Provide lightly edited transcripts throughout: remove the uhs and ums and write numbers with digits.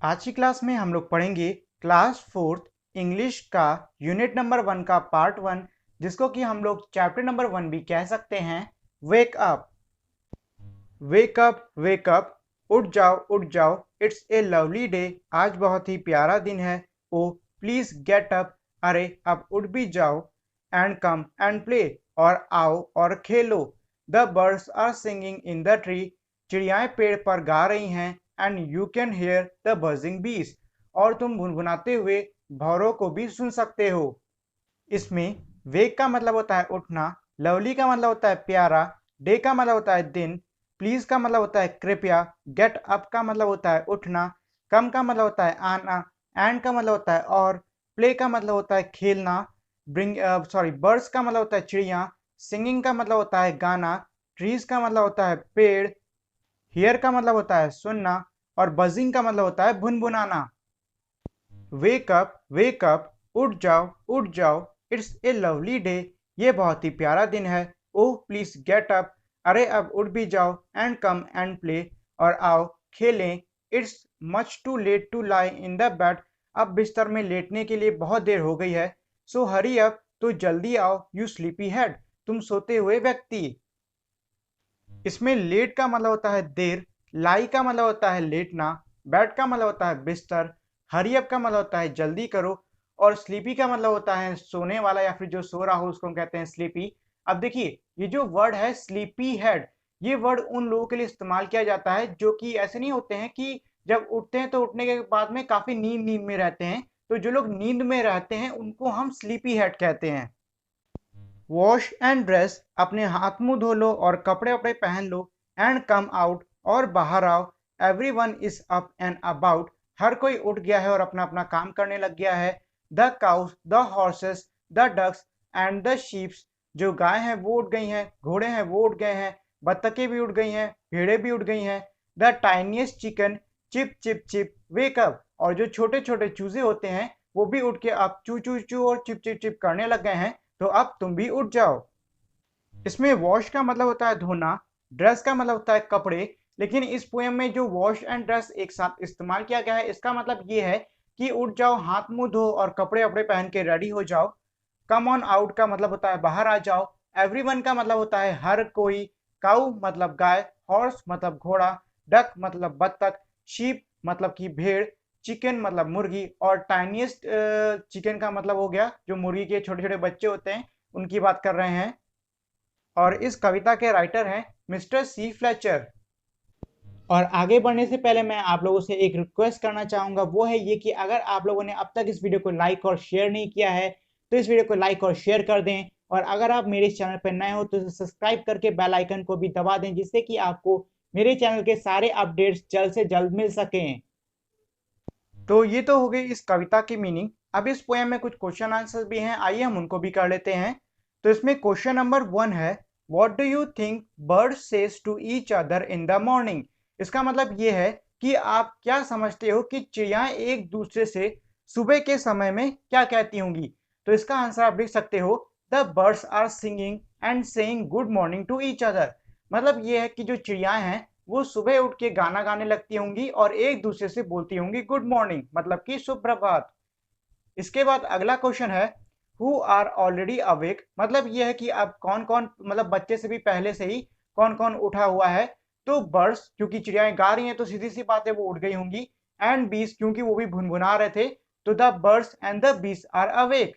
आज की क्लास में हम लोग पढ़ेंगे क्लास फोर्थ इंग्लिश का यूनिट नंबर 1 का पार्ट 1, जिसको कि हम लोग चैप्टर नंबर 1 भी कह सकते हैं। Wake up, wake up, wake up. उठ जाओ, उठ जाओ। It's a lovely day. आज बहुत ही प्यारा दिन है। Oh please get up. अरे अब उठ भी जाओ। And come and play. और आओ और खेलो। The birds are singing in the tree. चिड़ियाएं पेड़ पर गा रही हैं। And you can hear the buzzing bees. और तुम भुनभुनाते हुए भौरों को भी सुन सकते हो। इसमें वेक का मतलब होता है उठना, लवली का मतलब होता है प्यारा, डे का मतलब होता है दिन, प्लीज का मतलब होता है कृपया, गेट अप का मतलब होता है उठना, कम का मतलब होता है आना, एंड का मतलब होता है और, प्ले का मतलब होता है खेलना, बर्ड्स का मतलब होता है चिड़िया, सिंगिंग का मतलब होता है गाना, ट्रीज का मतलब होता है पेड़, हियर का मतलब होता है सुनना, और बजिंग का मतलब होता है भुनभुनाना। वेक अप, उठ जाओ, उठ जाओ। It's a lovely day. ये बहुत ही प्यारा दिन है। Oh please get up. अरे अब उठ भी जाओ। And come and play. और आओ खेलें। It's much too late to lie in the bed. अब बिस्तर में लेटने के लिए बहुत देर हो गई है। सो हरी अप, तो जल्दी आओ यू स्लीपी हेड। तुम सोते हुए व्यक्ति। इसमें लेट का मतलब होता है देर, लाई का मतलब होता है लेटना, बैड का मतलब होता है बिस्तर, हरी अप का मतलब होता है जल्दी करो, और स्लीपी का मतलब होता है सोने वाला या फिर जो सो रहा हो उसको हम कहते हैं स्लीपी। अब देखिए ये जो वर्ड है स्लीपी हेड, ये वर्ड उन लोगों के लिए इस्तेमाल किया जाता है जो कि ऐसे नहीं होते हैं कि जब उठते हैं तो उठने के बाद में काफी नींद नींद में रहते हैं। तो जो लोग नींद में रहते हैं उनको हम स्लीपी हेड कहते हैं। वॉश एंड ड्रेस, अपने हाथ मुंह धो लो और कपड़े वपड़े पहन लो। एंड कम आउट, और बाहर आओ। Everyone is up and about, हर कोई उठ गया है और अपना अपना काम करने लग गया है। The cows, the horses, the ducks and the sheeps, जो गाय हैं वो उठ गई हैं, घोड़े हैं वो उठ गए हैं, बत्तखें भी उठ गई हैं, भेड़ें भी उठ गई हैं। The tiniest chicken, cheep cheep cheep wake up, और जो छोटे छोटे चूजे होते हैं वो भी उठ के अब चू चू चू और चिप चिप चिप करने लग गए हैं। तो अब तुम भी उठ जाओ। इसमें वॉश का मतलब होता है धोना, ड्रेस का मतलब होता है कपड़े। लेकिन इस पोएम में जो वॉश एंड ड्रेस एक साथ इस्तेमाल किया गया है इसका मतलब ये है कि उठ जाओ, हाथ मुंह धो और कपड़े वपड़े पहन के रेडी हो जाओ। कम ऑन आउट का मतलब होता है बाहर आ जाओ। एवरीवन का मतलब होता है हर कोई। काऊ मतलब गाय, हॉर्स मतलब घोड़ा, डक मतलब बत्तख, शीप मतलब की भेड़, चिकन मतलब मुर्गी, और टाइनिएस्ट चिकन का मतलब हो गया जो मुर्गी के छोटे छोटे बच्चे होते हैं उनकी बात कर रहे हैं। और इस कविता के राइटर हैं मिस्टर सी फ्लेचर। और आगे बढ़ने से पहले मैं आप लोगों से एक रिक्वेस्ट करना चाहूंगा, वो है ये कि अगर आप लोगों ने अब तक इस वीडियो को लाइक और शेयर नहीं किया है तो इस वीडियो को लाइक और शेयर कर दें। और अगर आप मेरे चैनल पर नए हो तो इसे सब्सक्राइब करके बेल आइकन को भी दबा दें, जिससे कि आपको मेरे चैनल के सारे अपडेट्स जल्द से जल्द मिल सकें। तो ये तो हो गई इस कविता की मीनिंग। अब इस पोएम में कुछ क्वेश्चन आंसर्स भी हैं, आइए हम उनको भी कर लेते हैं। तो इसमें क्वेश्चन नंबर 1 है, what do you think bird says to each other in the morning. इसका मतलब ये है कि आप क्या समझते हो कि चिड़ियाएं एक दूसरे से सुबह के समय में क्या कहती होंगी। तो इसका आंसर आप लिख सकते हो, the birds are singing and saying good morning to each other. मतलब ये है कि जो चिड़ियाएं हैं वो सुबह उठ के गाना गाने लगती होंगी और एक दूसरे से बोलती होंगी गुड मॉर्निंग, मतलब कि सुप्रभात। इसके बाद अगला क्वेश्चन है, हु आर ऑलरेडी अवेक। मतलब यह है कि अब कौन कौन, मतलब बच्चे से भी पहले से ही कौन कौन उठा हुआ है। तो बर्ड्स, क्योंकि चिड़ियाएं गा रही हैं तो सीधी सी बात है वो उठ गई होंगी। एंड बीस, क्योंकि वो भी भुनभुना रहे थे, तो the birds and the bees are awake.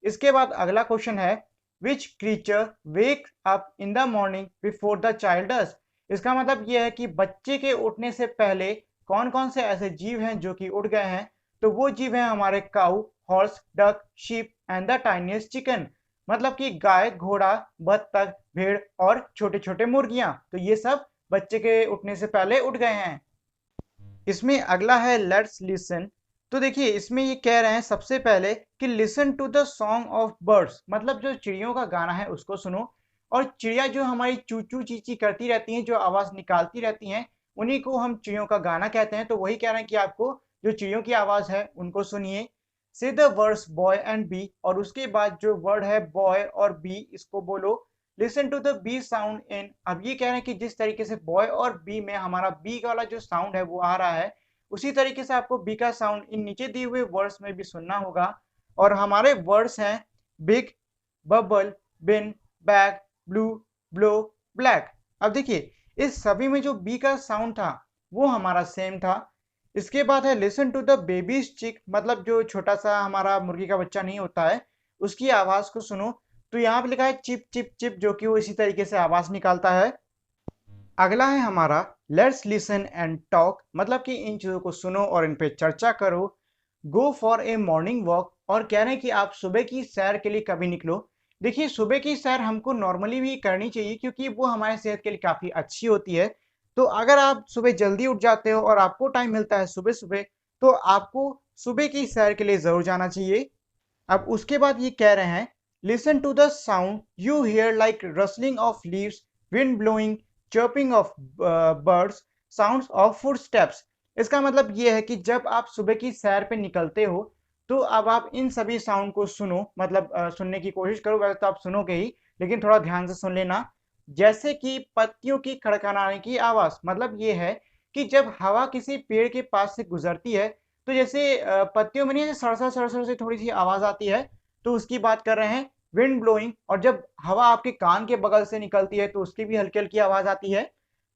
इसके बाद अगला क्वेश्चन है, which creature wake up in the morning before the child does. इसका मतलब यह है कि बच्चे के उठने से पहले कौन कौन से ऐसे जीव हैं जो कि उठ गए हैं। तो वो जीव हैं हमारे cow, horse, duck, sheep and the tiniest chicken. मतलब कि गाय, घोड़ा, बत्तख, भेड़ और छोटे छोटे मुर्गियां, तो ये सब बच्चे के उठने से पहले उठ गए हैं। इसमें अगला है लेट्स लिसन। तो देखिए इसमें ये कह रहे हैं सबसे पहले कि listen to the song of birds, मतलब जो चिड़ियों का गाना है उसको सुनो। और चिड़िया जो हमारी चूचू चीची करती रहती हैं, जो आवाज निकालती रहती हैं, उन्हीं को हम चिड़ियों का गाना कहते हैं। तो वही कह रहे हैं कि आपको जो चिड़ियों की आवाज है उनको सुनिए। Say the words boy and bee, और उसके बाद जो वर्ड है बॉय और बी इसको बोलो। Listen to the bee sound in, अब ये कह रहे हैं कि जिस तरीके से बॉय और बी में हमारा बी वाला जो साउंड है वो आ रहा है, उसी तरीके से आपको बी का साउंड इन नीचे दिए हुए वर्ड्स में भी सुनना होगा। और हमारे वर्ड्स हैं बिग, बबल, बिन, बैग, ब्लू, ब्लो, ब्लैक। अब देखिए इस सभी में जो बी का साउंड था वो हमारा सेम था। इसके बाद है लिसन टू द बेबीज चिक, मतलब जो छोटा सा हमारा मुर्गी का बच्चा नहीं होता है उसकी आवाज को सुनो। तो यहाँ पे लिखा है चिप चिप चिप, जो कि वो इसी तरीके से आवाज निकालता है। अगला है हमारा लेट्स लिसन एंड टॉक, मतलब कि इन चीज़ों को सुनो और इन पे चर्चा करो। Go for a morning walk, और कह रहे हैं कि आप सुबह की सैर के लिए कभी निकलो। देखिए सुबह की सैर हमको नॉर्मली भी करनी चाहिए क्योंकि वो हमारे सेहत के लिए काफ़ी अच्छी होती है। तो अगर आप सुबह जल्दी उठ जाते हो और आपको टाइम मिलता है सुबह सुबह, तो आपको सुबह की सैर के लिए ज़रूर जाना चाहिए। अब उसके बाद ये कह रहे हैं listen to the sound you hear like rustling of leaves, wind blowing, chirping of birds, sounds of footsteps. इसका मतलब ये है कि जब आप सुबह की सैर पे निकलते हो तो अब आप इन सभी साउंड को सुनो, मतलब सुनने की कोशिश करो। वैसे तो आप सुनोगे ही, लेकिन थोड़ा ध्यान से सुन लेना। जैसे कि पत्तियों की खड़खड़ाने की आवाज़, मतलब ये है कि जब हवा किसी पेड़ के पास से गुजरती है तो जैसे पत्तियों में नहीं ऐसे सड़सड़ सड़सड़ से थोड़ी सी आवाज आती है, तो उसकी बात कर रहे हैं। विंड ब्लोइंग, और जब हवा आपके कान के बगल से निकलती है तो उसकी भी हल्की हल्की आवाज आती है।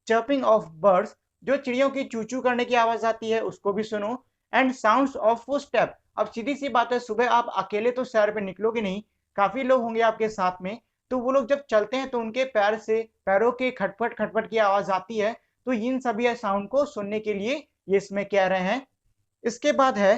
चर्पिंग ऑफ बर्ड्स, जो चिड़ियों की चू चू करने की आवाज आती है उसको भी सुनो। एंड साउंड्स ऑफ फुटस्टेप, अब सीधी सी बात है सुबह आप अकेले तो सैर पे निकलोगे नहीं, काफी लोग होंगे आपके साथ में। तो वो लोग जब चलते हैं तो उनके पैर से पैरों के खटपट खटपट की आवाज आती है। तो इन सभी साउंड को सुनने के लिए ये इसमें कह रहे हैं। इसके बाद है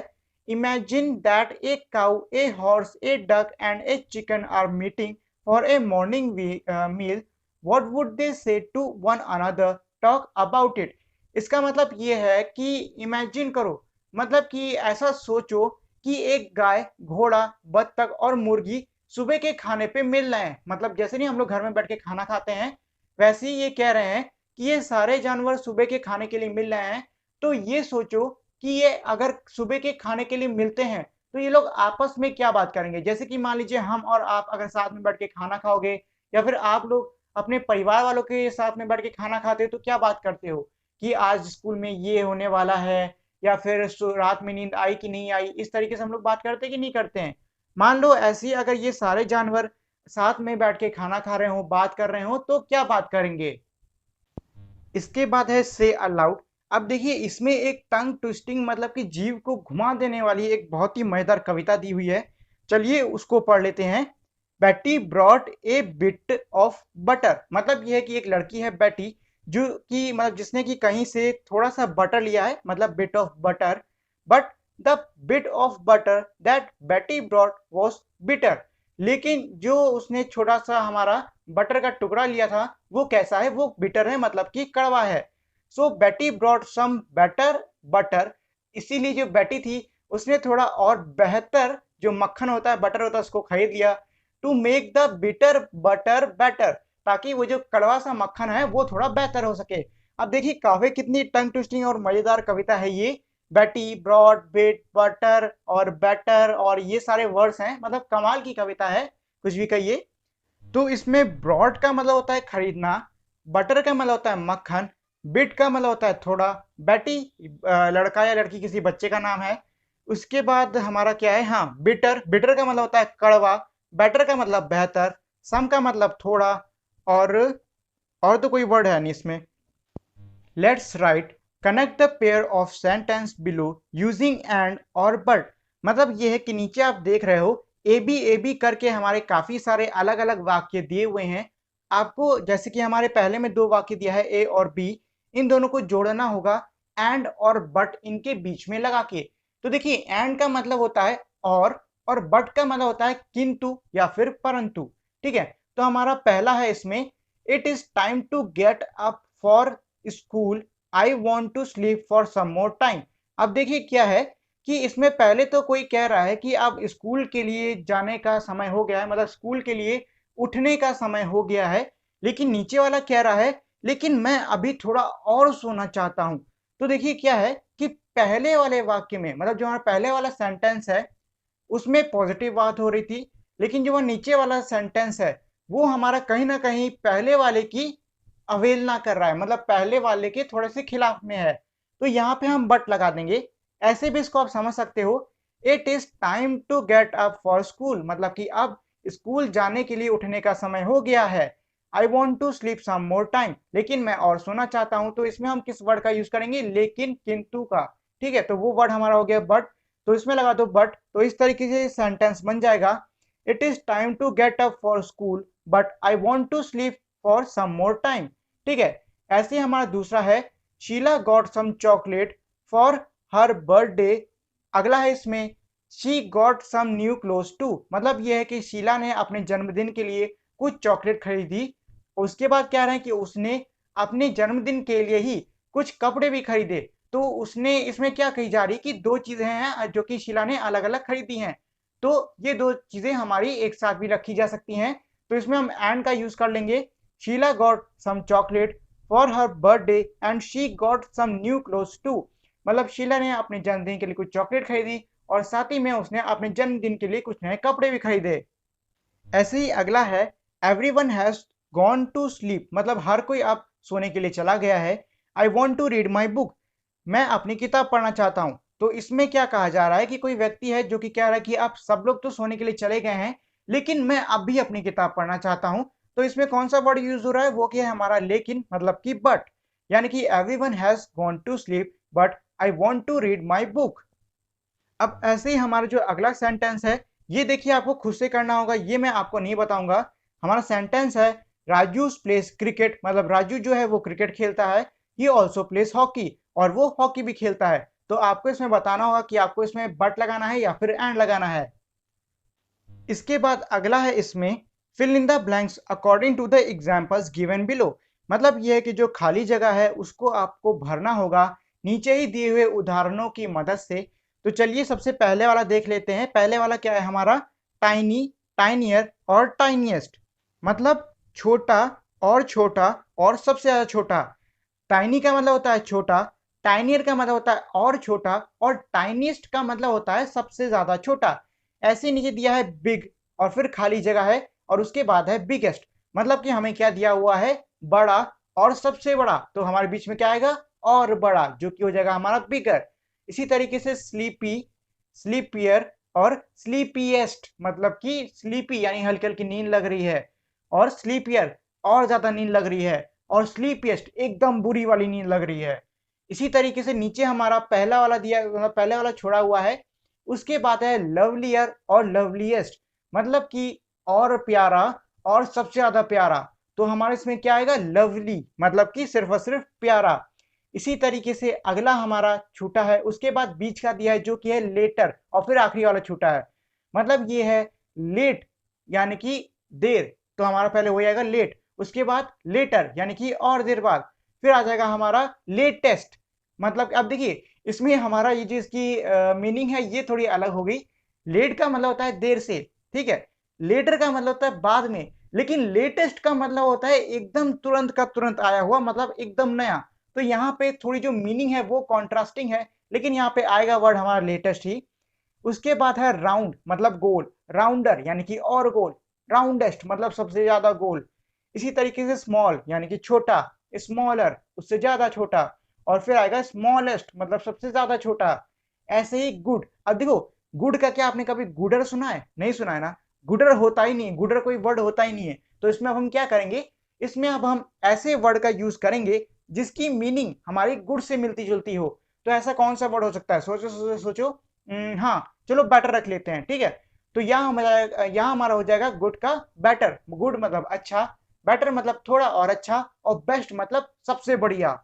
imagine that a cow, a horse, a duck and a chicken are meeting for a morning meal, what would they say to one another, talk about it. इसका मतलब ये है कि इमेजिन करो, मतलब कि ऐसा सोचो कि एक गाय, घोड़ा, बत्तख और मुर्गी सुबह के खाने पे मिल रहे हैं। मतलब जैसे नहीं हम लोग घर में बैठ के खाना खाते हैं, वैसे ही ये कह रहे हैं कि ये सारे जानवर सुबह के खाने के लिए मिल रहे हैं। तो ये सोचो कि ये अगर सुबह के खाने के लिए मिलते हैं तो ये लोग आपस में क्या बात करेंगे। जैसे कि मान लीजिए हम और आप अगर साथ में बैठ के खाना खाओगे, या फिर आप लोग अपने परिवार वालों के साथ में बैठ के खाना खाते हो तो क्या बात करते हो कि आज स्कूल में ये होने वाला है, या फिर रात में नींद आई कि नहीं आई। इस तरीके से हम लोग बात करते हैं कि नहीं करते हैं। मान लो ऐसे ही अगर ये सारे जानवर साथ में बैठ के खाना खा रहे हो, बात कर रहे हो, तो क्या बात करेंगे। इसके बाद है से अलाउड। अब देखिए इसमें एक टंग ट्विस्टिंग, मतलब कि जीव को घुमा देने वाली एक बहुत ही मजेदार कविता दी हुई है। चलिए उसको पढ़ लेते हैं। बेटी brought a bit of butter, मतलब यह है कि एक लड़की है बेटी, जो कि मतलब जिसने कि कहीं से थोड़ा सा बटर लिया है, मतलब bit of butter. But the bit of butter that बेटी ब्रॉट वॉज बिटर, लेकिन जो उसने छोटा सा हमारा बटर का टुकड़ा लिया था वो कैसा है, वो बिटर है, मतलब कि कड़वा है। सो बेटी ब्रॉट सम बेटर बटर, इसीलिए जो बेटी थी उसने थोड़ा और बेहतर जो मक्खन होता है, बटर होता है, उसको खरीद लिया। To make the bitter butter better, ताकि वो जो कड़वा सा मक्खन है वो थोड़ा बेहतर हो सके। अब देखिए काफी कितनी टंग ट्विस्टिंग और मजेदार कविता है ये। बेटी, ब्रॉड, बिट, बटर और बेटर, और ये सारे वर्ड्स हैं, मतलब कमाल की कविता है, कुछ भी कहिए। तो इसमें ब्रॉड का मतलब होता है खरीदना, बटर का मतलब होता है मक्खन, बिट का मतलब होता है थोड़ा, बेटी लड़का या लड़की किसी बच्चे का नाम है। उसके बाद हमारा क्या है, हाँ बिटर, बिटर का मतलब होता है कड़वा, बेटर का मतलब बेहतर, सम का मतलब थोड़ा, और और तो कोई वर्ड है नहीं इसमें। Let's write connect the pair of sentence below using and और बट, मतलब ये है कि नीचे आप देख रहे हो ए बी करके हमारे काफी सारे अलग अलग वाक्य दिए हुए हैं। आपको जैसे कि हमारे पहले में दो वाक्य दिया है ए और बी, इन दोनों को जोड़ना होगा एंड और बट इनके बीच में लगा के। तो देखिए एंड का मतलब होता है और बट का मतलब होता है किंतु या फिर परंतु। ठीक है, तो हमारा पहला है इसमें it is time to get up for school, I want to sleep for some more time. अब देखिए क्या है कि इसमें पहले तो कोई कह रहा है कि अब स्कूल के लिए जाने का समय हो गया है, मतलब स्कूल के लिए उठने का समय हो गया है। लेकिन नीचे वाला कह रहा है लेकिन मैं अभी थोड़ा और सोना चाहता हूं। तो देखिए क्या है कि पहले वाले वाक्य में, मतलब जो हमारा पहले वाला सेंटेंस है उसमें पॉजिटिव बात हो रही थी, लेकिन जो वो नीचे वाला सेंटेंस है वो हमारा कहीं ना कहीं पहले वाले की अवहेलना कर रहा है, मतलब पहले वाले के थोड़े से खिलाफ में है। तो यहाँ पे हम बट लगा देंगे। ऐसे भी इसको आप समझ सकते हो, it is time to get up for school, मतलब कि अब स्कूल जाने के लिए उठने का समय हो गया है। I want to sleep some more time, लेकिन मैं और सोना चाहता हूं। तो इसमें हम किस वर्ड का यूज करेंगे, लेकिन, किंतु का। ठीक है, तो वो वर्ड हमारा हो गया बट, तो इसमें लगा दो बट। तो इस तरीके से सेंटेंस बन जाएगा, it is time to get up for school but I want to sleep for some more time. ठीक है, ऐसे ही हमारा दूसरा है, Sheela got some chocolate for her birthday. अगला है इसमें, she got some new clothes too, मतलब ये है कि शीला ने अपने जन्मदिन के लिए कुछ चॉकलेट खरीदी। उसके बाद क्या है कि उसने अपने जन्मदिन के लिए ही कुछ कपड़े भी खरीदे। तो उसने इसमें क्या कही जा रही कि दो चीजें हैं जो कि शीला ने अलग अलग खरीदी हैं। तो ये दो चीजें हमारी एक साथ भी रखी जा सकती हैं। तो इसमें हम एंड का यूज कर लेंगे, Sheela got some chocolate for her birthday and she got some new clothes too, मतलब शीला ने अपने जन्मदिन के लिए कुछ चॉकलेट खरीदी और साथ ही में उसने अपने जन्मदिन के लिए कुछ नए कपड़े भी खरीदे। ऐसे ही अगला है, everyone has gone to sleep, मतलब हर कोई अब सोने के लिए चला गया है। I want to read my book, मैं अपनी किताब पढ़ना चाहता हूँ। तो इसमें क्या कहा जा रहा है कि कोई व्यक्ति है जो कि कह रहा है कि आप सब लोग तो सोने के लिए चले गए हैं, लेकिन मैं अब भी अपनी किताब पढ़ना चाहता हूँ। तो इसमें कौन सा वर्ड यूज हो रहा है, वो क्या है हमारा लेकिन, मतलब कि बट, यानी कि everyone has gone to sleep but I want to read my book. अब ऐसे ही हमारा जो अगला सेंटेंस है, ये देखिए आपको खुद से करना होगा, ये मैं आपको नहीं बताऊंगा। हमारा सेंटेंस है, राजू प्लेस क्रिकेट, मतलब राजू जो है वो क्रिकेट खेलता है। ही ऑल्सो प्लेस हॉकी, और वो हॉकी भी खेलता है। तो आपको इसमें बताना होगा कि आपको इसमें बट लगाना है या फिर एंड लगाना है। इसके बाद अगला है इसमें, fill in the blanks according to the examples given below, मतलब ये है कि जो खाली जगह है उसको आपको भरना होगा नीचे ही दिए हुए उदाहरणों की मदद से। तो चलिए सबसे पहले वाला देख लेते हैं। पहले वाला क्या है हमारा, टाइनी, टाइनियर और टाइनिएस्ट, मतलब छोटा और सबसे ज्यादा छोटा। टाइनी का मतलब होता है छोटा, टाइनियर का मतलब होता है और छोटा, और टाइनिएस्ट का मतलब होता है सबसे ज्यादा छोटा। ऐसे नीचे दिया है बिग, और फिर खाली जगह है, और उसके बाद है बिगेस्ट, मतलब कि हमें क्या दिया हुआ है, बड़ा और सबसे बड़ा। तो हमारे बीच में क्या आएगा, और बड़ा, जो कि हो जाएगा हमारा बिगर। इसी तरीके से स्लीपी, स्लीपियर और स्लीपीएस्ट, मतलब कि स्लीपी यानी हल्की हल्की नींद लग रही है, और स्लीपियर और ज्यादा नींद लग रही है, और स्लीपिएस्ट एकदम बुरी वाली नींद लग रही है। इसी तरीके से नीचे हमारा पहला वाला दिया, मतलब पहले वाला छोड़ा हुआ है। उसके बाद है लवलियर और लवलीएस्ट, मतलब कि और प्यारा और सबसे ज्यादा प्यारा। तो हमारे इसमें क्या आएगा, लवली, मतलब कि सिर्फ और सिर्फ प्यारा। इसी तरीके से अगला हमारा छूटा है, उसके बाद बीच का दिया है जो कि है लेटर, और फिर आखिरी वाला छूटा है, मतलब ये है लेट, यानी कि देर। तो हमारा पहले हो जाएगा लेट, उसके बाद लेटर यानी कि और देर बाद, फिर आ जाएगा हमारा लेटेस्ट। मतलब अब देखिए इसमें हमारा ये जो इसकी मीनिंग है ये थोड़ी अलग हो गई। लेट का मतलब होता है देर से, ठीक है। लेटर का मतलब होता है बाद में, लेकिन लेटेस्ट का मतलब होता है एकदम तुरंत का तुरंत आया हुआ, मतलब एकदम नया। तो यहाँ पे थोड़ी जो मीनिंग है वो कॉन्ट्रास्टिंग है, लेकिन यहाँ पे आएगा वर्ड हमारा लेटेस्ट ही। उसके बाद है राउंड, मतलब गोल, राउंडर यानी कि और गोल, राउंडेस्ट मतलब सबसे ज्यादा गोल। इसी तरीके से स्मॉल यानी कि छोटा, स्मॉलर उससे ज्यादा छोटा, और फिर आएगा स्मॉलेस्ट मतलब सबसे ज्यादा छोटा। ऐसे ही गुड, अब देखो गुड का क्या आपने कभी गुडर सुना है, नहीं सुना है ना। गुडर होता ही नहीं, गुडर कोई वर्ड होता ही नहीं है। तो इसमें अब हम क्या करेंगे, इसमें अब हम ऐसे वर्ड का यूज करेंगे जिसकी मीनिंग हमारी गुड से मिलती जुलती हो। तो ऐसा कौन सा वर्ड हो सकता है, सोचो सोचो सोचो। हाँ, चलो बेटर रख लेते हैं, ठीक है। तो यहाँ हमारा हो जाएगा गुड का बेटर। गुड मतलब अच्छा, बेटर मतलब थोड़ा और अच्छा, और बेस्ट मतलब सबसे बढ़िया।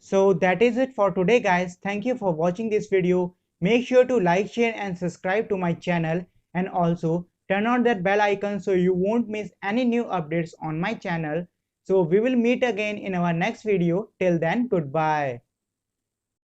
So that is it for today guys. Thank you for watching this video. Make sure to like, share and subscribe to my channel, and also turn on that bell icon so you won't miss any new updates on my channel. So we will meet again in our next video. Till then, goodbye.